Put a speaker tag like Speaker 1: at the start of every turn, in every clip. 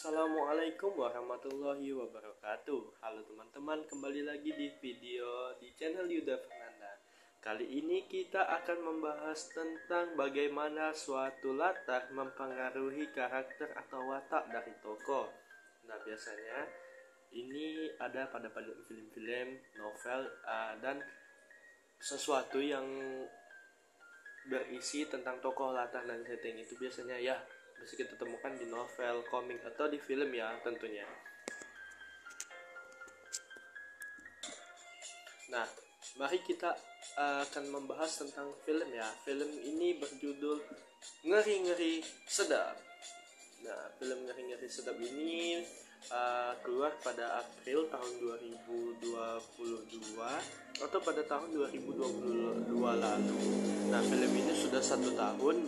Speaker 1: Assalamualaikum warahmatullahi wabarakatuh. Halo teman-teman, kembali lagi di video di channel Yuda Fernanda. Kali ini kita akan membahas tentang bagaimana suatu latar mempengaruhi karakter atau watak dari tokoh. Nah, biasanya ini ada pada film-film, novel, dan sesuatu yang berisi tentang tokoh, latar, dan setting itu biasanya bisa kita temukan di novel, komik, atau di film ya tentunya. Nah, mari kita akan membahas tentang film ya. Film ini berjudul Ngeri-Ngeri Sedap. Nah, film Ngeri-Ngeri Sedap ini keluar pada April tahun 2022 atau pada tahun 2022 lalu. Nah, film ini sudah 1 tahun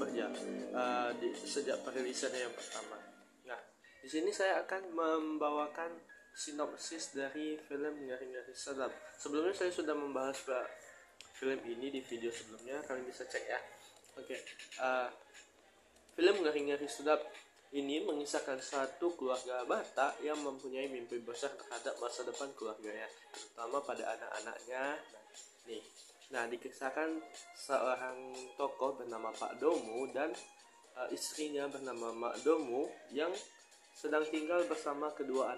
Speaker 1: sejak perilisannya yang pertama. Nah, di sini saya akan membawakan sinopsis dari film Ngeri-Ngeri Sedap. Sebelumnya saya sudah membahas film ini di video sebelumnya, kalian bisa cek ya. Film Ngeri-Ngeri Sedap ini mengisahkan satu keluarga Batak yang mempunyai mimpi besar terhadap masa depan keluarganya, terutama pada anak-anaknya. Dikisahkan seorang tokoh bernama Pak Domu dan istrinya bernama Mak Domu yang sedang tinggal bersama kedua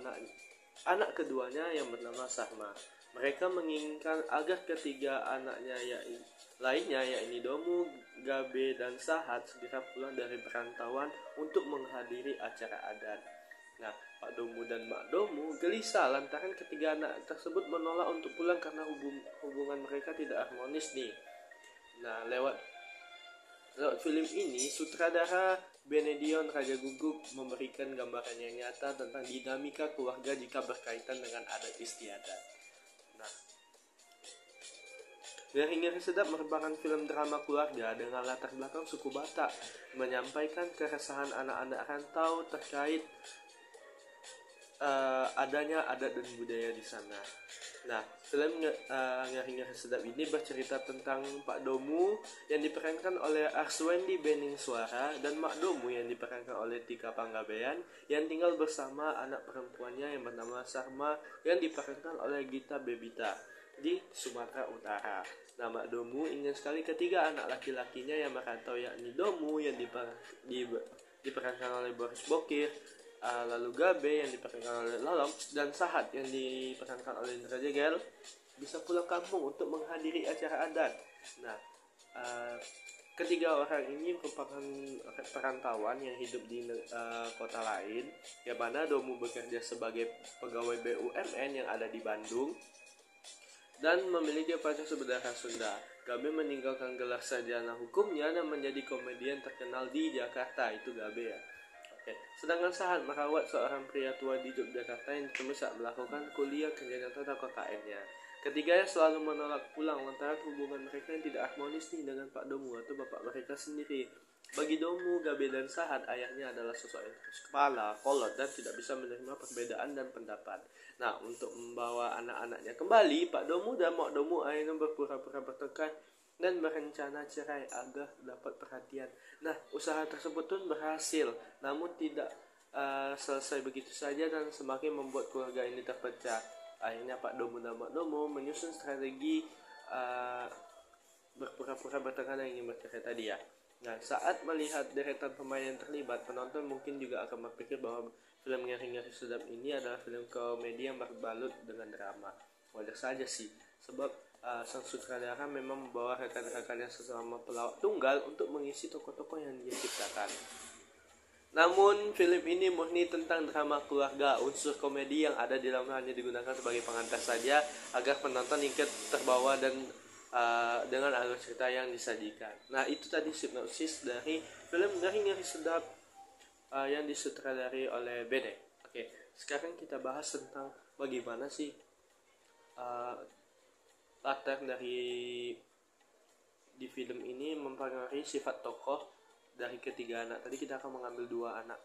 Speaker 1: anak keduanya yang bernama Sarma. Mereka menginginkan agar ketiga anaknya lainnya yakni Domu, Gabe, dan Sahat segera pulang dari perantauan untuk menghadiri acara adat. Nah, Pak Domu dan Mak Domu gelisah lantaran ketiga anak tersebut menolak untuk pulang karena hubungan mereka tidak harmonis nih. Nah, lewat film ini sutradara Benedion Raja Guguk memberikan gambaran yang nyata tentang dinamika keluarga jika berkaitan dengan adat istiadat. Ngeri-Ngeri Sedap merupakan film drama keluarga dengan latar belakang suku Batak, menyampaikan keresahan anak-anak rantau terkait adanya adat dan budaya di sana. Nah, film Ngeri-Ngeri Sedap ini bercerita tentang Pak Domu yang diperankan oleh Arswendi Beningsuara dan Mak Domu yang diperankan oleh Tika Panggabean yang tinggal bersama anak perempuannya yang bernama Sarma yang diperankan oleh Gita Bebita di Sumatera Utara. Nah, Mak Domu ingin sekali ketiga anak laki-lakinya yang merantau, yakni Domu yang diperankan oleh Boris Bokir, lalu Gabe yang diperankan oleh Lolom, dan Sahat yang diperankan oleh Indra Jegel bisa pulang kampung untuk menghadiri acara adat. Nah, ketiga orang ini merupakan perantauan yang hidup di kota lain, yang mana Domu bekerja sebagai pegawai BUMN yang ada di Bandung dan memiliki pacar berdarah Sunda. Gabe meninggalkan gelar sarjana hukumnya dan menjadi komedian terkenal di Jakarta, itu Gabe ya. Sedangkan Sahat merawat seorang pria tua di Yogyakarta yang ditemui saat melakukan kuliah kerja nyata atau KKN-nya. Ketiganya selalu menolak pulang lantaran hubungan mereka yang tidak harmonis dengan Pak Domu atau bapak mereka sendiri. Bagi Domu, Gabe, dan Sahat, ayahnya adalah sosok yang keras kepala, kolot, dan tidak bisa menerima perbedaan dan pendapat. Nah, untuk membawa anak-anaknya kembali, Pak Domu dan Mak Domu akhirnya berpura-pura bertengkar dan berencana cerai agar dapat perhatian. Nah, usaha tersebut pun berhasil, namun tidak selesai begitu saja dan semakin membuat keluarga ini terpecah. Akhirnya Pak Domu dan Mak Domu menyusun strategi berpura-pura bertengkar yang ingin bercerai tadi ya. Nah, saat melihat deretan pemain yang terlibat, penonton mungkin juga akan berpikir bahwa film Ngeri-Ngeri Sedap ini adalah film komedi yang berbalut dengan drama. Wajar saja sih, sebab sang sutradara memang membawa rekan-rekannya sesama pelawak tunggal untuk mengisi tokoh-tokoh yang dia ciptakan. Namun, film ini murni tentang drama keluarga. Unsur komedi yang ada di dalamnya hanya digunakan sebagai pengantar saja agar penonton ikut terbawa dan dengan alur cerita yang disajikan. Nah, itu tadi sinopsis dari film Ngeri-Ngeri Sedap yang disutradari oleh Bene. Sekarang kita bahas tentang bagaimana sih latar di film ini mempengaruhi sifat tokoh dari ketiga anak. Tadi kita akan mengambil 2 anak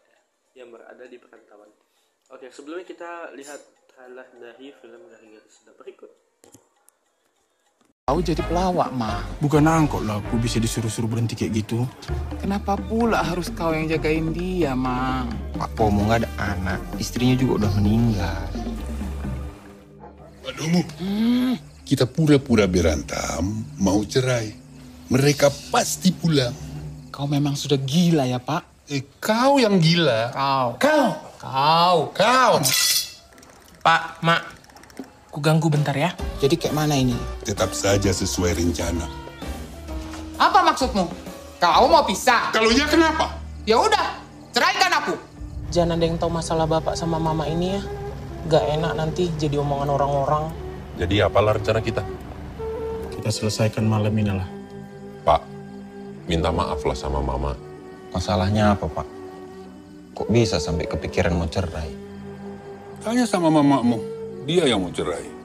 Speaker 1: yang berada di perantauan. Sebelumnya kita lihat trailer dari film Ngeri-Ngeri Sedap berikut.
Speaker 2: Kau jadi pelawak, mah.
Speaker 3: Bukan angkot lah aku bisa disuruh-suruh berhenti kayak gitu.
Speaker 2: Kenapa pula harus kau yang jagain dia, Mang?
Speaker 4: Pak Pomo nggak ada anak, istrinya juga udah meninggal.
Speaker 5: Pak Domo, kita pura-pura berantem, mau cerai. Mereka pasti pulang.
Speaker 2: Kau memang sudah gila ya, Pak?
Speaker 5: Kau yang gila.
Speaker 2: Kau.
Speaker 6: Pak, Mak, ku ganggu bentar ya.
Speaker 2: Jadi kayak mana ini?
Speaker 5: Tetap saja sesuai rencana.
Speaker 2: Apa maksudmu? Kau mau pisah?
Speaker 5: Kalau ya kenapa?
Speaker 2: Ya udah, ceraikan aku.
Speaker 6: Jangan ada yang tahu masalah bapak sama mama ini ya. Gak enak nanti jadi omongan orang-orang.
Speaker 7: Jadi apalah rencana kita?
Speaker 3: Kita selesaikan malam ini lah.
Speaker 7: Pak, minta maaf lah sama mama.
Speaker 4: Masalahnya apa, Pak? Kok bisa sampai kepikiran mau cerai?
Speaker 5: Tanya sama mamamu, dia yang mau cerai.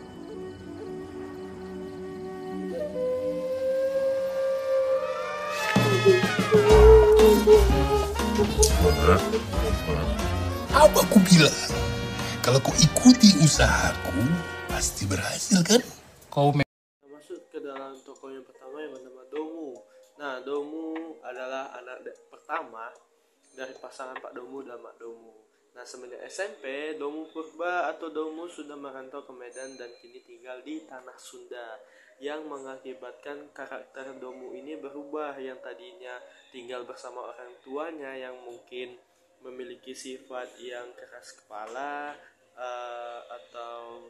Speaker 5: Apa aku bilang? Kalau kau ikuti usahaku, pasti berhasil kan?
Speaker 6: Kau
Speaker 1: Masuk ke dalam tokoh yang pertama yang bernama Domu. Nah, Domu adalah anak pertama dari pasangan Pak Domu dan Mak Domu. Nah, semenjak SMP, Domu Purba atau Domu sudah merantau ke Medan dan kini tinggal di Tanah Sunda, yang mengakibatkan karakter Domu ini berubah, yang tadinya tinggal bersama orang tuanya yang mungkin memiliki sifat yang keras kepala atau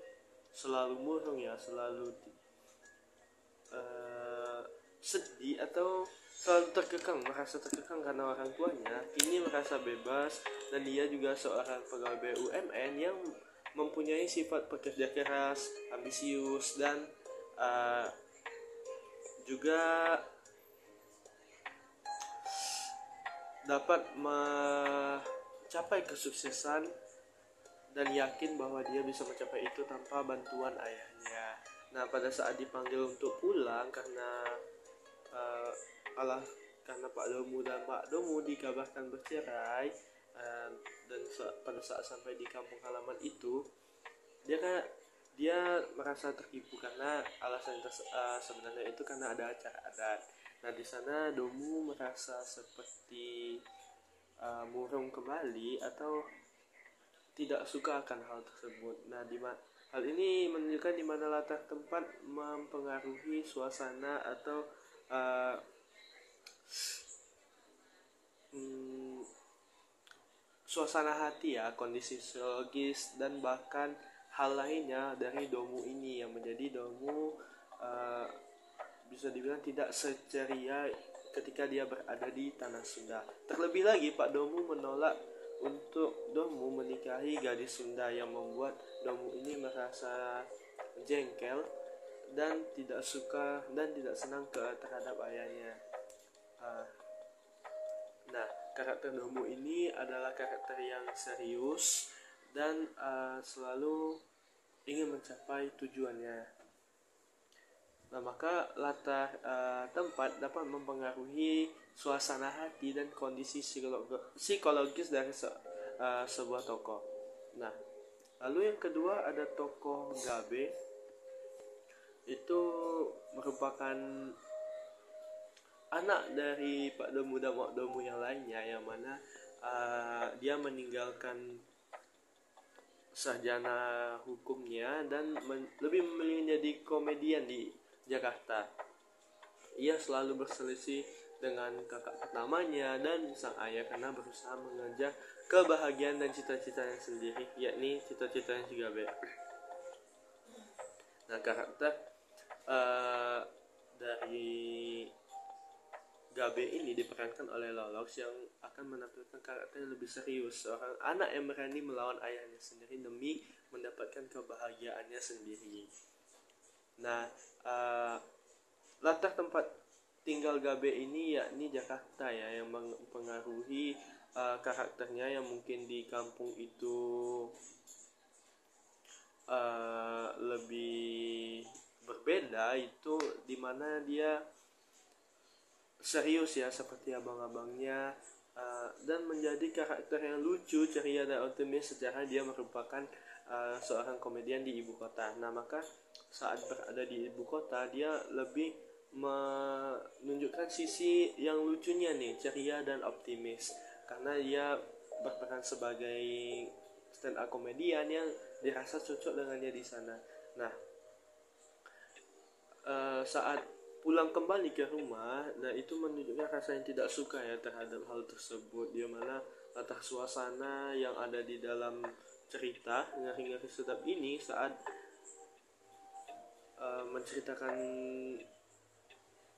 Speaker 1: selalu murung ya, selalu sedih atau selalu terkekang, merasa terkekang karena orang tuanya, kini merasa bebas, dan dia juga seorang pegawai BUMN yang mempunyai sifat pekerja keras, ambisius, dan juga dapat mencapai kesuksesan dan yakin bahwa dia bisa mencapai itu tanpa bantuan ayahnya. Nah, pada saat dipanggil untuk pulang karena karena Pak Domu dan Pak Domu dikabarkan bercerai, dan pada saat sampai di kampung halaman itu, dia merasa tertipu karena alasan sebenarnya itu karena ada acara adat. Nah, di sana Domu merasa seperti murung kembali atau tidak suka akan hal tersebut. Nah, hal ini menunjukkan di mana latar tempat mempengaruhi suasana atau suasana hati ya, kondisi psikologis dan bahkan hal lainnya dari Domu ini, yang menjadi Domu bisa dibilang tidak seceria ketika dia berada di Tanah Sunda. Terlebih lagi Pak Domu menolak untuk Domu menikahi gadis Sunda, yang membuat Domu ini merasa jengkel dan tidak suka dan tidak senang terhadap ayahnya. Nah, karakter Domu ini adalah karakter yang serius dan selalu ingin mencapai tujuannya. Nah, maka latar tempat dapat mempengaruhi suasana hati dan kondisi psikologis dari sebuah tokoh. Nah, lalu yang kedua ada tokoh Gabe. Itu merupakan anak dari Pak Domu dan Mak Domu yang lainnya, yang mana dia meninggalkan sarjana hukumnya dan lebih memilih menjadi komedian di Jakarta. Ia selalu berselisih dengan kakak pertamanya dan sang ayah karena berusaha mengejar kebahagiaan dan cita-citanya sendiri, yakni cita-citanya si Gabe. Nah, karakter dari Gabe ini diperankan oleh Lolox, yang akan menampilkan karakter yang lebih serius, seorang anak yang berani melawan ayahnya sendiri demi mendapatkan kebahagiaannya sendiri. Nah, latar tempat tinggal Gabe ini yakni Jakarta ya, yang mempengaruhi karakternya, yang mungkin di kampung itu lebih berbeda, itu dimana dia serius ya, seperti abang-abangnya dan menjadi karakter yang lucu, ceria, dan optimis secara dia merupakan seorang komedian di ibu kota. Nah, maka saat berada di ibu kota dia lebih menunjukkan sisi yang lucunya nih, ceria dan optimis, karena dia berperan sebagai stand up komedian yang dirasa cocok dengannya di sana. Nah, saat pulang kembali ke rumah, nah itu menunjukkan rasa yang tidak suka ya terhadap hal tersebut, di mana latar suasana yang ada di dalam cerita Ngeri-Ngeri Sedap ini saat menceritakan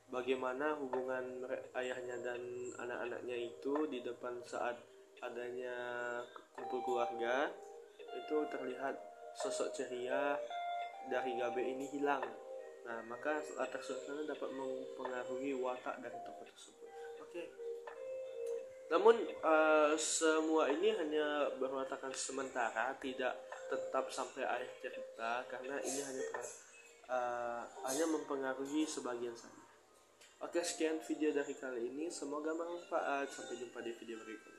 Speaker 1: bagaimana hubungan ayahnya dan anak-anaknya itu di depan saat adanya kumpul keluarga, itu terlihat sosok ceria dari Gabe ini hilang. Nah, maka latar suasana dapat mempengaruhi watak dari tokoh tersebut. Oke. Namun semua ini hanya berwatakkan sementara, tidak tetap sampai akhir cerita, karena ini hanya mempengaruhi sebagian saja. Oke, sekian video dari kali ini. Semoga bermanfaat. Sampai jumpa di video berikutnya.